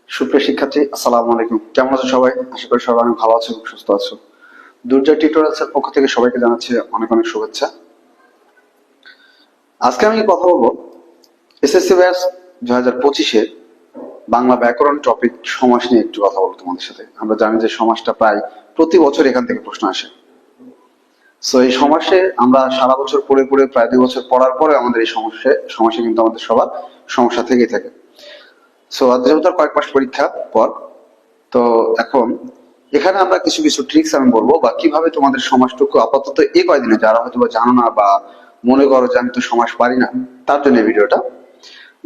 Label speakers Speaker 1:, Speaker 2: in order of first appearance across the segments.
Speaker 1: সুপ্রিয় শিক্ষার্থী, আসসালামু আলাইকুম। কেমন আছো সবাই? আশা করি সবাই অনেক ভালো আছো, সুস্থ আছো। দুর্জয় টিউটোরিয়ালস এর পক্ষ থেকে সবাইকে জানাচ্ছি অনেক অনেক শুভেচ্ছা। আজকে আমি কথা বলবো এসএসসি ব্যাচ 2025-এ বাংলা ব্যাকরণ টপিক সমাস নিয়ে একটু কথা বলবো তোমাদের সাথে। আমরা জানি যে সমাসটা প্রায় প্রতি বছর এখান থেকে প্রশ্ন আসে। সো এই সমাসে আমরা সারা বছর পড়ে পড়ে প্রায় 2 বছর পড়ার পরে আমাদের এই সমাসে কিন্তু আমাদের সবার সমস্যা থেকেই থাকে। সো যেহেতু আর কয়েক মাস পরীক্ষা পর, তো এখন এখানে আমরা কিছু কিছু ট্রিক্স আমি বলবো, বা কিভাবে তোমাদের সমাজটুকু আপাতত এই কয়দিনে যারা হয়তো বা জানো না, বা মনে করো যে আমি তো সমাজ পারি না, তার জন্য এই ভিডিওটা।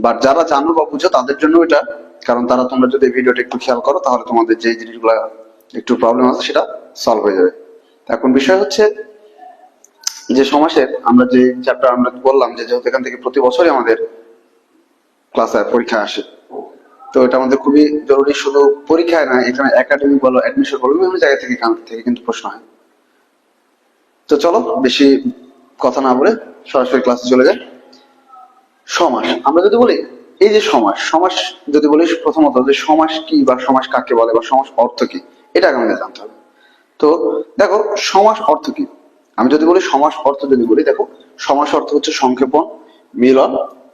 Speaker 1: বাট যারা জানো বা বুঝো তাদের জন্য এটা, কারণ তারা তোমরা যদি এই ভিডিওটা একটু খেয়াল করো তাহলে তোমাদের যে জিনিসগুলো একটু প্রবলেম আছে সেটা সলভ হয়ে যাবে। এখন বিষয় হচ্ছে যে সমাসের আমরা যে চ্যাপ্টার আমরা বললাম যে যেহেতু এখান থেকে প্রতি বছরই আমাদের ক্লাসে পরীক্ষা আসে, তো এটা আমাদের খুবই জরুরি। শুধু পরীক্ষায় না, এখানে একাডেমিক বলো, অ্যাডমিশন বলো, বিভিন্ন জায়গা থেকে এখান থেকে কিন্তু প্রশ্ন হয়। তো চলো বেশি কথা না বলে সরাসরি ক্লাসে চলে যাই। সমাস আমরা যদি বলি, এই যে সমাস সমাস যদি বলি, প্রথমত যে সমাস কি বা সমাস কাকে বলে বা সমাস অর্থ কি, এটা আগে আমাদের জানতে হবে। তো দেখো, সমাস অর্থ কি। আমি যদি বলি সমাস অর্থ, যদি বলি দেখো, সমাস অর্থ হচ্ছে সংক্ষেপণ, মিলন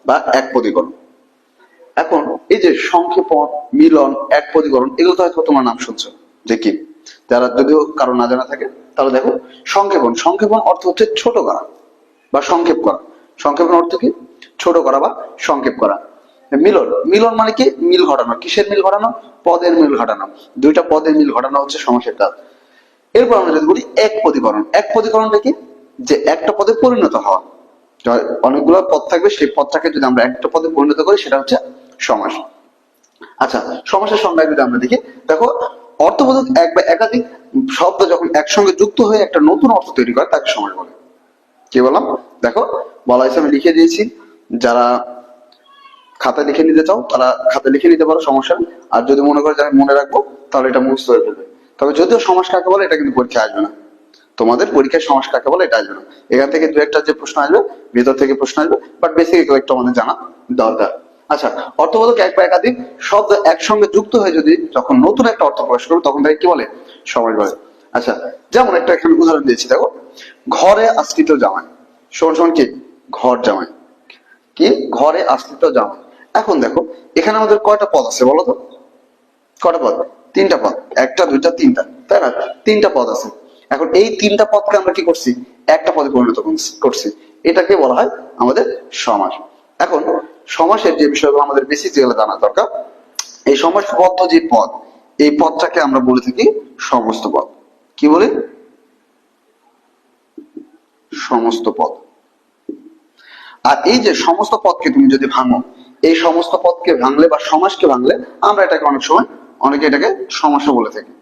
Speaker 1: বা একপদীকরণ। এখন এই যে সংক্ষেপণ, মিলন, একপদীকরণ, এগুলো তো হয়তো তোমার নাম শুনছো যে কি, যারা যদিও কারো না জানা থাকে তাহলে দেখো, সংক্ষেপণ সংক্ষেপণ অর্থ হচ্ছে ছোট করা বা সংক্ষেপ করা। সংক্ষেপণ অর্থ কি? ছোট করা বা সংক্ষেপ করা। মিলন মিলন মানে কি? মিল ঘটানো। কিসের মিল ঘটানো? পদের মিল ঘটানো। দুইটা পদের মিল ঘটানো হচ্ছে সমাসের কাজ। এরপর আমরা যদি বলি একপদীকরণ, একপদীকরণটা কি? যে একটা পদে পরিণত হওয়া। অনেকগুলো পদ থাকবে, সেই পদটাকে যদি আমরা একটা পদে পরিণত করি সেটা হচ্ছে সমাস। আচ্ছা, সমাসের সংজ্ঞা যদি আমরা দেখি, দেখো, অর্থবোধক এক বা একাধিক শব্দ যখন একসঙ্গে যুক্ত হয়ে একটা নতুন অর্থ তৈরি করে তাকে সমাস বলে। কি বললাম? দেখো, বলা হয়েছে, আমি লিখে দিয়েছি। যারা খাতায় লিখে নিতে চাও তারা খাতায় লিখে নিতে পারো, সমস্যা নেই। আর যদি মনে করো যে আমি মনে রাখবো, তাহলে এটা মুখস্থ হয়ে ফেলবে। তবে যদিও সমাস কাকে বলে এটা কিন্তু পরীক্ষা আসবে না, তোমাদের পরীক্ষায় সমাস কাকে বলে এটা আসবে না। এখান থেকে দু একটা যে প্রশ্ন আসবে, ভিতর থেকে প্রশ্ন আসবে, বাট বেসিক এগুলো একটু আমাদের জানা দরকার। আচ্ছা, অর্থবোধক এক বা একাধিক শব্দ একসঙ্গে যুক্ত হয়ে যদি যখন নতুন একটা অর্থ প্রকাশ করবে তখন তাকে কি বলে? সমাস বলে। আচ্ছা, যেমন একটা এখানে উদাহরণ দিয়েছি, দেখো, ঘরে আশ্রিত জামাই সমান সমান কি? ঘর জামাই। কি? ঘরে আশ্রিত জামাই। এখন দেখো, এখানে আমাদের কয়টা পদ আছে বলো তো? কটা পদ? তিনটা পদ। একটা, দুইটা, তিনটা, তাই না? তিনটা পদ আছে। এখন এই তিনটা পদকে আমরা কি করছি? একটা পদে পরিণত করছি। এটাকে বলা হয় আমাদের সমাস। এখন সমাসের যে বিষয়গুলো আমাদের বেশি যেগুলো জানা দরকার, এই সমাসবদ্ধ যে পদ, এই পদটাকে আমরা বলে থাকি সমস্ত পদ। কি বলি? সমস্ত পদ। আর এই যে সমস্ত পদকে তুমি যদি ভাঙো, এই সমস্ত পদকে ভাঙলে বা সমাসকে ভাঙলে আমরা এটাকে অনেক সময়, অনেকে এটাকে সমাসও বলে থাকি।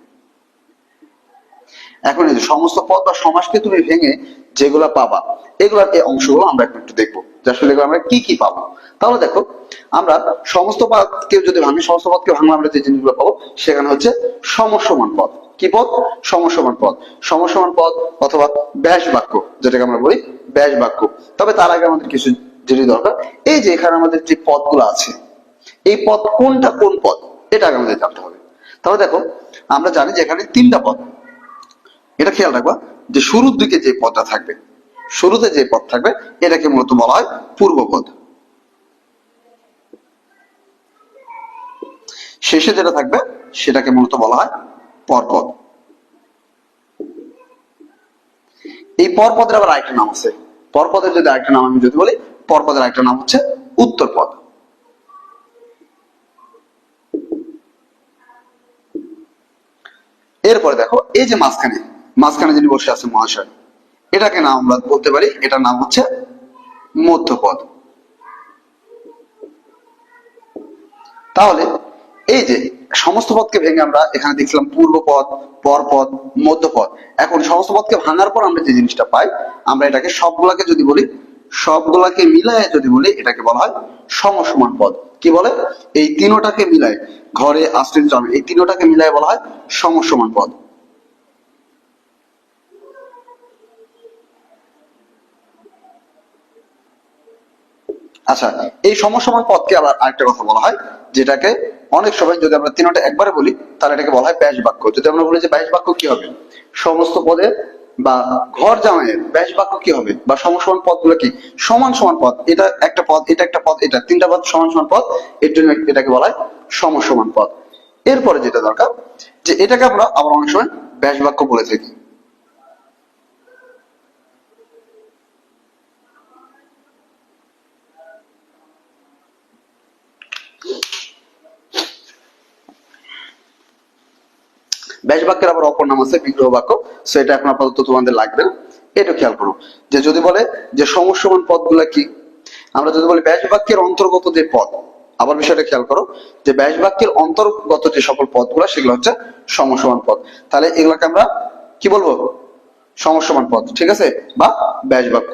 Speaker 1: এখন এই যে সমস্ত পদ বা সমাসকে তুমি ভেঙে যেগুলা পাবা, এগুলার এই অংশগুলো আমরা একটু দেখবো যে আসলে এগুলো আমরা কি কি পাবো। তাহলে দেখো, আমরা সমস্ত পদকে যদি ভাঙি, সমস্ত পদকে ভাঙলে আমরা যে জিনিসগুলো পাবো সেখানে হচ্ছে সমসমান পদ। কি পদ? সমসমান পদ। সমসমান পদ অথবা ব্যাস বাক্য, যেটাকে আমরা বলি ব্যাস বাক্য। তবে তার আগে আমাদের কিছু জিনিস দরকার। এই যে এখানে আমাদের যে পদগুলো আছে, এই পদ কোনটা কোন পদ, এটা আগে আমাদের জানতে হবে। তাহলে দেখো, আমরা জানি যে এখানে তিনটা পদ। এটা খেয়াল রাখবা যে শুরুর দিকে যে পদটা থাকবে, শুরুতে যে পদ থাকবে, এটাকে মূলত বলা হয় পূর্বপদ। শেষে যেটা থাকবে সেটাকে মূলত বলা হয় পরপদ। এই পরপদের আবার আরেকটা নাম আছে। পরপদের যদি আরেকটা নাম আমি যদি বলি, পরপদের আরেকটা নাম হচ্ছে উত্তরপদ। এরপরে দেখো, এই যে মাঝখানে, মাঝখানে যিনি বসে আছে মহাশয়, এটাকে নাম আমরা বলতে পারি, এটার নাম হচ্ছে মধ্যপদ। তাহলে এই যে সমস্ত পদকে ভেঙে আমরা এখানে দেখছিলাম পূর্বপদ, পরপদ, মধ্যপদ। এখন সমস্ত পদকে ভাঙার পর আমরা যে জিনিসটা পাই, আমরা এটাকে সবগুলাকে যদি বলি, সবগুলাকে মিলায় যদি বলি, এটাকে বলা হয় সমসমান পদ। কি বলে? এই তিনোটাকে মিলায়, ঘরে আশ্রিত জন্ম, এই তিনোটাকে মিলায় বলা হয় সমসমান পদ। আচ্ছা, এই সমসমান পদকে আবার আরেকটা কথা বলা হয়, যেটাকে অনেক সময় যদি আমরা তিনটা একবারে বলি তাহলে এটাকে বলা হয় ব্যাস বাক্য। যদি আমরা বলি যে ব্যাস বাক্য কি হবে, সমস্ত পদের বা ঘর জামাইয়ের ব্যাস বাক্য কি হবে, বা সমসমান পদগুলো কি সমান সমান পদ, এটা একটা পদ, এটা একটা পদ, এটা তিনটা পদ সমান সমান পদ, এর জন্য এটাকে বলা হয় সমসমান পদ। এরপরে যেটা দরকার, যে এটাকে আমরা আবার অনেক সময় ব্যাস বাক্য বলে থাকি। ব্যাস বাক্যের আবার অপর নাম আছে বিগ্রহ বাক্য। সো এটা এখন আপাতত তোমাদের লাগবে না, এটা খেয়াল করো। যে যদি বলে যে সমসমান পদগুলা কি, আমরা যদি বলি ব্যাস বাক্যের অন্তর্গত যে পদ, আবার বিষয়টা খেয়াল করো, যে ব্যাস বাক্যের অন্তর্গত যে সকল পদগুলা সেগুলো হচ্ছে সমসমান পদ। তাহলে এগুলাকে আমরা কি বলবো, সমসমান পদ, ঠিক আছে, বা ব্যাস বাক্য।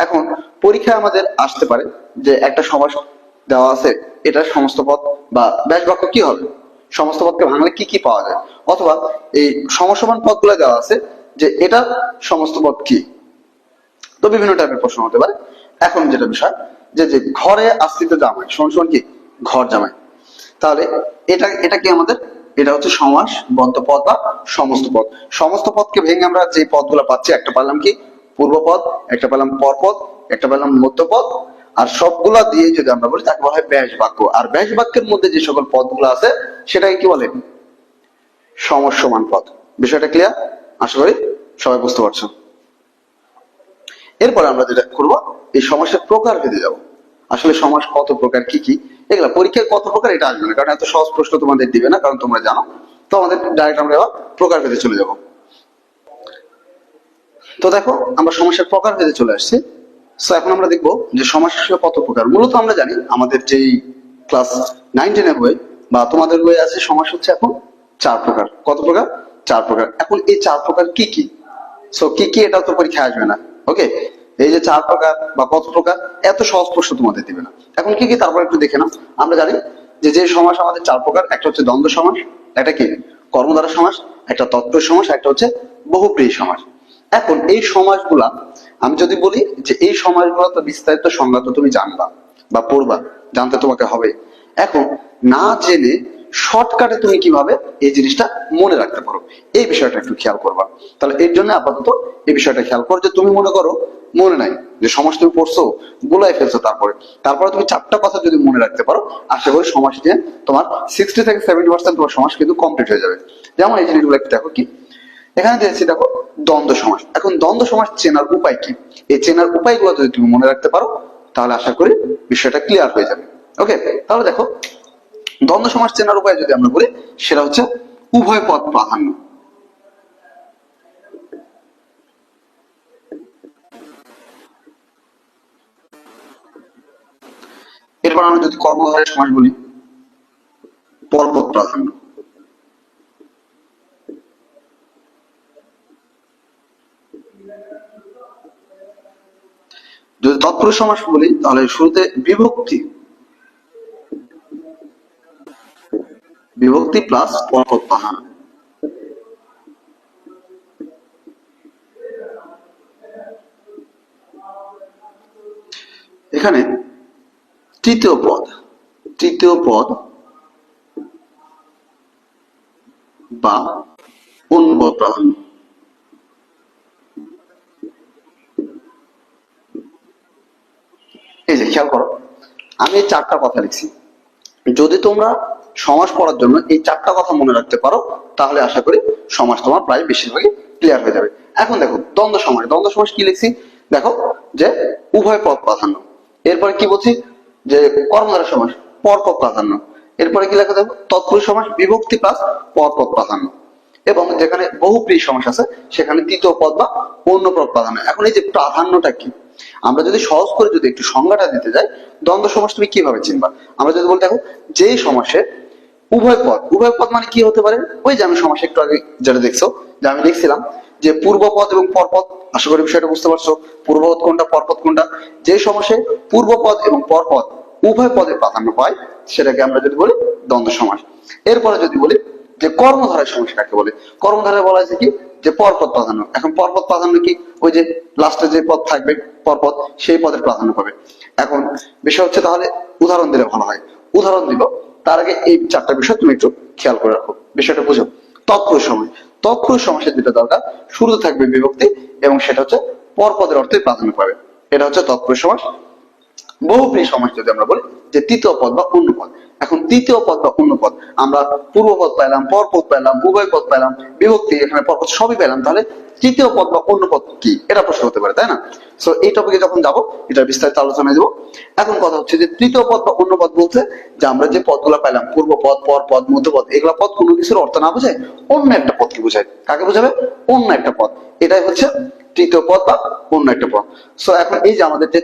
Speaker 1: এখন পরীক্ষায় আমাদের আসতে পারে যে একটা সমাস দেওয়া আছে, এটা সমস্ত পদ বা ব্যাস বাক্য কি হবে, সমস্ত পদকে ভাঙলে কি কি পাওয়া যায়, অথবা এই সমসমান পদগুলো দেওয়া আছে যে এটা সমস্ত পদ কি। তো বিভিন্ন টাইপের প্রশ্ন হতে পারে। এখন যেটা বিষয়, যে যে ঘরে আশ্রিত জামাই সমান সমান কি ঘর জামাই, তাহলে এটা এটা কি আমাদের, এটা হচ্ছে সমাস বদ্ধ পদ বা সমস্ত পদ। সমস্ত পদকে ভেঙে আমরা যে পদগুলো পাচ্ছি, একটা পেলাম কি পূর্বপদ, একটা পেলাম পরপদ, একটা পেলাম মধ্যপদ, আর সবগুলা দিয়ে যদি আমরা বলি তাকে বলা হয় ব্যাস বাক্য। আর ব্যাস বাক্যের মধ্যে যে সকল পদগুলো আছে সেটাকে কি বলে, সমসমান পদ। বিষয়টা ক্লিয়ার? আশা করি সবাই বুঝতে পারছো। এরপর আমরা যেটা করবো, এই সমাসের প্রকার ভেদে যাবো। আসলে সমাস কত প্রকার, কি কি, এগুলা পরীক্ষায় কত প্রকার এটা আসবে না, কারণ এত সহজ প্রশ্ন তোমাদের দিবে না, কারণ তোমরা জানো। তো আমাদের ডাইরেক্ট আমরা এবার প্রকার ভেদে চলে যাব। তো দেখো আমরা সমাসের প্রকার ভেদে চলে আসছি। সো এখন আমরা দেখবো যে সমাস আসলে কত প্রকার। মূলত আমরা জানি আমাদের যেই ক্লাস 9-10 বই বা তোমাদের বই আছে, সমাস হচ্ছে এখন 4 প্রকার। কত প্রকার? 4 প্রকার। এখন এই 4 প্রকার কি কি, সো কি কি এটাও তো পরীক্ষায় আসবে না। ওকে, এই যে 4 প্রকার বা কত প্রকার, এত সহজ প্রশ্ন তোমাদের দিবে না। এখন কি কি তারপর একটু দেখে নাও। আমরা জানি যে যে সমাস আমাদের 4 প্রকার, একটা হচ্ছে দ্বন্দ্ব সমাস, একটা কি কর্মধারয় সমাস, একটা তৎপুরুষ সমাস, একটা হচ্ছে বহুব্রীহি সমাস। এখন এই সমাসগুলা আমি যদি বলি যে এই সমাসগুলো তো বিস্তারিত সংজ্ঞা তো তুমি জানবা বা পড়বা, জানতে তোমাকে হবে। এখন না জেনে শর্টকাটে তুমি কিভাবে এই জিনিসটা মনে রাখতে পারো, এই বিষয়টা একটু খেয়াল করবা। তাহলে এর জন্য আপাতত এই বিষয়টা খেয়াল করো, যে তুমি মনে করো মনে নাই, যে সমাজ তুমি পড়ছো, গোলাই ফেলছো, তারপরে তারপরে তুমি 4টা কথা যদি মনে রাখতে পারো, আশা করি সমাজ নিয়ে তোমার 60 থেকে 70% তোমার সমাজ কিন্তু কমপ্লিট হয়ে যাবে। যেমন এই জিনিসগুলো একটু দেখো কি, এখানে দিয়েছি দেখো দ্বন্দ্ব সমাস। এখন দ্বন্দ্ব সমাস চেনার উপায় কি, এই চেনার উপায়গুলো যদি তুমি মনে রাখতে পারো তাহলে আশা করি বিষয়টা ক্লিয়ার হয়ে যাবে। ওকে, তাহলে দেখো দ্বন্দ্ব সমাস চেনার উপায় যদি আমরা বলি, সেটা হচ্ছে উভয় পদ প্রাধান্য। এরপর আমরা যদি কর্মধারয় সমাস বলি, পরপদ প্রাধান্য। যদি তৎপুরুষ সমাস বলি তাহলে শুরুতে বিভক্তি, বিভক্তি প্লাস পরপদ প্রাধান্য। এখানে তৃতীয় পদ, তৃতীয় পদ বা অন্য পদ প্রাধান্য। এই যে খেয়াল করো, আমি এই 4টা কথা লিখছি। যদি তোমরা সমাস পড়ার জন্য এই 4টা কথা মনে রাখতে পারো তাহলে আশা করি সমাস তোমার প্রায় বেশিরভাগই ক্লিয়ার হয়ে যাবে। এখন দেখো দ্বন্দ্ব সমাস, দ্বন্দ্ব সমাস কি লিখছি দেখো, যে উভয় পদ প্রাধান্য। এরপরে কি বলছি, যে কর্মধারয় সমাস পরপদ প্রাধান্য। এরপরে কি লেখা, দেখো তৎপুরুষ সমাস বিভক্তি প্লাস পরপদ প্রাধান্য। এবং যেখানে বহুব্রীহি সমাস আছে সেখানে তৃতীয় পদ বা অন্য পদ প্রাধান্য। এখন এই যে প্রাধান্যটা কি, আমরা যদি সহজ করে যদি একটু সংজ্ঞাটা দিতে যাই, দ্বন্দ্ব সমাস তুমি কিভাবে চিনবা। আমরা যদি বলতে দেখো যেই সমাসে উভয় পদ, উভয় পদ মানে কি হতে পারে, ওই যে আমি সমাসে একটু আগে যেটা দেখছো, যে আমি দেখছিলাম যে পূর্বপদ এবং পরপদ। আশা করি বিষয়টা বুঝতে পারছো, পূর্বপদ কোনটা পরপদ কোনটা। যে সমাসে পূর্বপদ এবং পরপদ উভয় পদে প্রাধান্য পায় সেটাকে আমরা যদি বলি দ্বন্দ্ব সমাস। এরপরে যদি বলি যে কর্মধারয় সমাস কাকে বলে, কর্মধারয় বলা হয়েছে কি, যে পরপদ প্রাধান্য। এখন পরপদ প্রাধান্য কি, ওই যে লাস্টে যে পদ থাকবে পরপদ সেই পদের প্রাধান্য পাবে। এখন বিষয় হচ্ছে তাহলে উদাহরণ দিলে ভালো হয়। উদাহরণ দিব তার আগে এই চারটা বিষয় তুমি একটু খেয়াল করে রাখো, বিষয়টা বুঝো। তৎপুরুষ সমাস, তৎপুরুষ সমাসের যেটা দরকার, শুরুতে থাকবে বিভক্তি এবং সেটা হচ্ছে পরপদের অর্থে প্রাধান্য পাবে, এটা হচ্ছে তৎপুরুষ সমাস। বহুব্রীহি সমাস যদি আমরা বলি যে তৃতীয় পদ বা অন্য পদ। এখন তৃতীয় পদ বা অন্য পদ আমরা পূর্বপদ পাইলাম, পরপদ পাইলাম, উভয় পদ পাইলাম, বিভক্তি এখানে পরপদ সবই পাইলাম, তাহলে তৃতীয় পদ বা অন্য পদ কি, এটা প্রশ্ন হতে পারে, তাই না? সো এই টপিকে যখন যাবো এটা বিস্তারিত আলোচনা দেবো। এখন কথা হচ্ছে যে তৃতীয় পদ বা অন্য পদ বলতে যে আমরা যে পদগুলো পাইলাম পূর্ব পদ, পর পদ, মধ্য পদ, এগুলা পদ কোনো কিছুর অর্থ না বোঝায়, অন্য একটা পদকে বোঝায়। কাকে বোঝাবে? অন্য একটা পদ। এটাই হচ্ছে তৃতীয় পদ বা অন্য একটা পদ। সো এখন এই যে আমাদের যে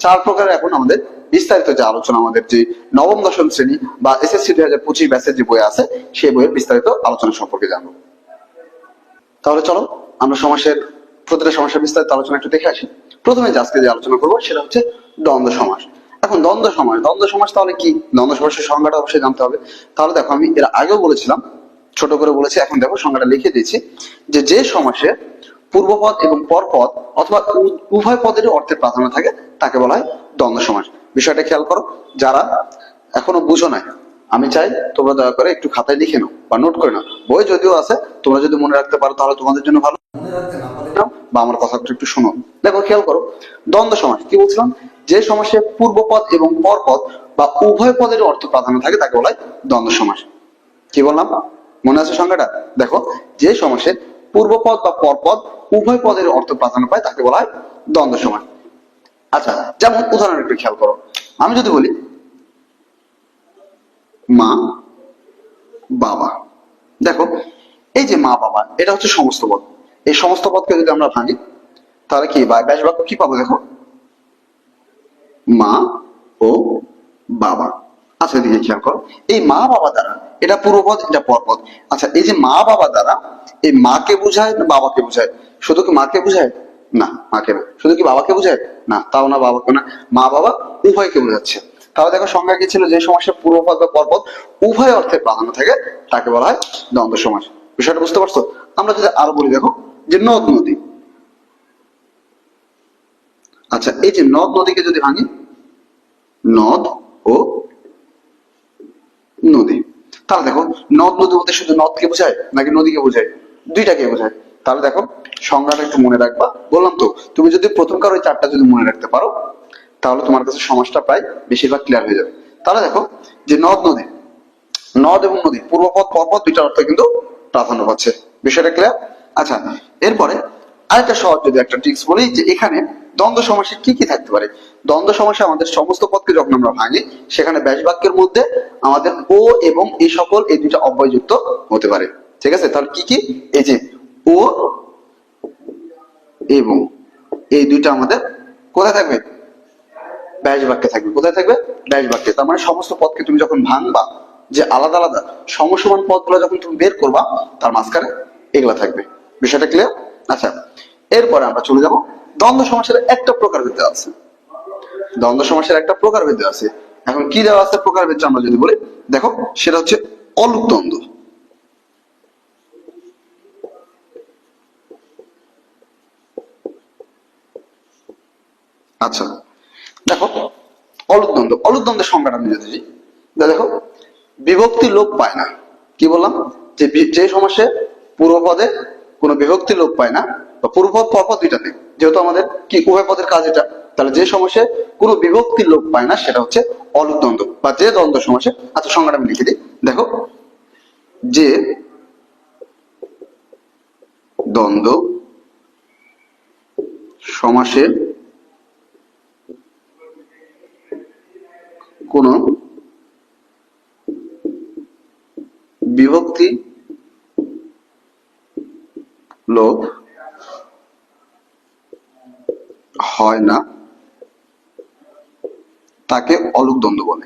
Speaker 1: চার প্রকারের এখন আমাদের বিস্তারিত যে আলোচনা, আমাদের যে নবম দশম শ্রেণী বা এসএসসি 2025 ব্যাচের যে বই আছে সেই বইয়ের বিস্তারিত আলোচনা সম্পর্কে জানবো। তাহলে চলো আমরা সমাসের প্রতিটা সমাসের বিস্তারিত আলোচনা একটু দেখে আসি। প্রথমে যে আজকে যে আলোচনা করবো সেটা হচ্ছে দ্বন্দ্ব সমাস। এখন দ্বন্দ্ব সমাস, দ্বন্দ্ব সমাস তাহলে কি? দ্বন্দ্ব সমাসের সংজ্ঞাটা অবশ্যই জানতে হবে। তাহলে দেখো আমি এর আগেও বলেছিলাম, ছোট করে বলেছি, এখন দেখো সংজ্ঞাটা লিখে দিয়েছি, যে সমাসে পূর্বপদ এবং পরপদ অথবা উভয় পদেরই অর্থের প্রাধান্য থাকে তাকে বলা হয় দ্বন্দ্ব সমাস। বিষয়টা খেয়াল করো, যারা এখনো বুঝো নাই, আমি চাই তোমরা দয়া করে একটু খাতায় লিখে নাও বা নোট করে নাও। বই যদিও আছে, তোমরা যদি মনে রাখতে পারো তাহলে তোমাদের জন্য ভালো, মনে রাখতে না পারলে নাও বা আমার কথাটা একটু শোনো। দেখো খেয়াল করো, দ্বন্দ্ব সমাস কি বলছিলাম? যে সমাসে পূর্বপদ এবং পরপদ বা উভয় পদের অর্থ প্রাধান্য থাকে তাকে বলা হয় দ্বন্দ্ব সমাস। কি বললাম, মনে আছে সংজ্ঞাটা? দেখো, যে সমাসে পূর্বপদ বা পরপদ উভয় পদের অর্থ প্রাধান্য পায় তাকে বলা হয় দ্বন্দ্ব সমাস। আচ্ছা, যেমন উদাহরণ একটু খেয়াল করো, আমি যদি বলি মা বাবা, দেখো এই যে মা বাবা এটা হচ্ছে সমস্ত পদ। এই সমস্ত পদকে যদি আমরা ভাঙি তাহলে কি ব্যাস বাক্য কি পাবো? দেখো, মা ও বাবা। আচ্ছা এদিকে খেয়াল করো, এই মা বাবা দ্বারা এটা পূর্বপদ, এটা পরপদ। আচ্ছা এই যে মা বাবা দ্বারা এই মাকে বোঝায় না বাবাকে বোঝায়? শুধু কি মাকে বোঝায়? না, মাকে না। শুধু কি বাবাকে বোঝায়? না, তাও না, বাবাকে না, মা বাবা উভয়কে বোঝাচ্ছে। তাহলে দেখো সংজ্ঞা কি ছিল? যে সমাসে পূর্বপদ বা পরপদ উভয় অর্থে প্রাধান্য থাকে তাকে বলা হয় দ্বন্দ্ব সমাস। বিষয়টা বুঝতে পারছো? আমরা যদি আরো বলি, দেখো যে নদ নদী। আচ্ছা এই যে নদ নদীকে যদি ভাঙি, নদ ও নদী, তাহলে দেখো নদ নদী বলতে শুধু নদকে বোঝায় নাকি নদীকে বোঝায়? দুইটাকে বোঝায়। তাহলে দেখো সংজ্ঞাটা একটু মনে রাখবা। বললাম তো, তুমি যদি প্রথমকার ওই চারটা যদি মনে রাখতে পারো তাহলে তোমার কাছে সমাজটা প্রায় বেশিরভাগ ক্লিয়ার হয়ে যাবে। তাহলে দেখো যে নদ নদী, নদ এবং নদী পূর্বপদ পরপদ দুইটার অর্থ কিন্তু প্রাধান্য পাচ্ছে। বিষয়টা ক্লিয়ার? আচ্ছা এরপরে আরেকটা সহজ যদি একটা ট্রিক্স বলি, যে এখানে দ্বন্দ্ব সমাসে কি কি থাকতে পারে। দ্বন্দ্ব সমাসে আমাদের সমস্ত পদকে যখন আমরা ভাঙি সেখানে ব্যাস বাক্যের মধ্যে আমাদের ও এবং এই সকল এই দুইটা অব্যয় যুক্ত হতে পারে। ঠিক আছে, তাহলে কি কি? এই যে ও এবং এই দুইটা আমাদের কোথায় থাকবে? ব্যাস বাক্যে থাকবে। কোথায় থাকবে? ব্যাস বাক্যে। তার মানে সমস্ত পদকে তুমি যখন ভাঙবা, যে আলাদা আলাদা সমসমান পদগুলো যখন তুমি বের করবা তার মাঝখানে এগুলা থাকবে। বিষয়টা ক্লিয়ার? আচ্ছা এরপরে আমরা চলে যাব দ্বন্দ্ব সমাসের একটা প্রকারভেদ দেওয়া আছে। দ্বন্দ্ব সমাসের একটা প্রকারভেদ দেওয়া আছে। এখন কি দেওয়া আছে প্রকারভেদ আমরা যদি বলি, দেখো সেটা হচ্ছে অলুক দ্বন্দ্ব। আচ্ছা দেখো অলুক দ্বন্দ্ব, অলুক দ্বন্দ্বের সংজ্ঞাটা আমি যদি দেখো, বিভক্তি লোপ পায় না। কি বললাম? যে যে সমাসে পূর্বপদে কোনো বিভক্তি লোপ পায় না, বা পূর্বপদ পরপদ দুইটাতে, যেহেতু আমাদের কি উভয় পদের কাজ এটা, তাহলে যে সমাসে কোনো বিভক্তি লোপ পায় না সেটা হচ্ছে অলুক দ্বন্দ্ব বা যে দ্বন্দ্ব সমাসে। আচ্ছা সংজ্ঞাটা আমি লিখে দিই, দেখো যে দ্বন্দ্ব সমাসে কোন বিভক্তি লোপ হয় না তাকে অলুক দ্বন্দ্ব বলে।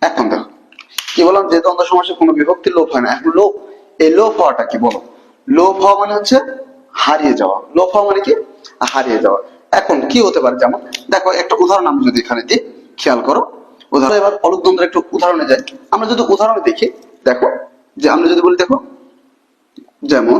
Speaker 1: এখন দেখো কি বললাম, যে দ্বন্দ্ব সমাসে কোনো বিভক্তি লোপ হয় না। এখন লোপ, এই লোপ হওয়াটা কি বলো? লোপ হওয়া মানে হচ্ছে হারিয়ে যাওয়া। লোপ হওয়া মানে কি? হারিয়ে যাওয়া। এখন কি হতে পারে? যেমন দেখো একটা উদাহরণ আমি যদি এখানে দিই, খেয়াল করো। উদাহরণ, এবার অলুক দ্বন্দ্বের একটু উদাহরণে যাই। আমরা যদি উদাহরণে দেখি, দেখো যে আমরা যদি বলি, দেখো যেমন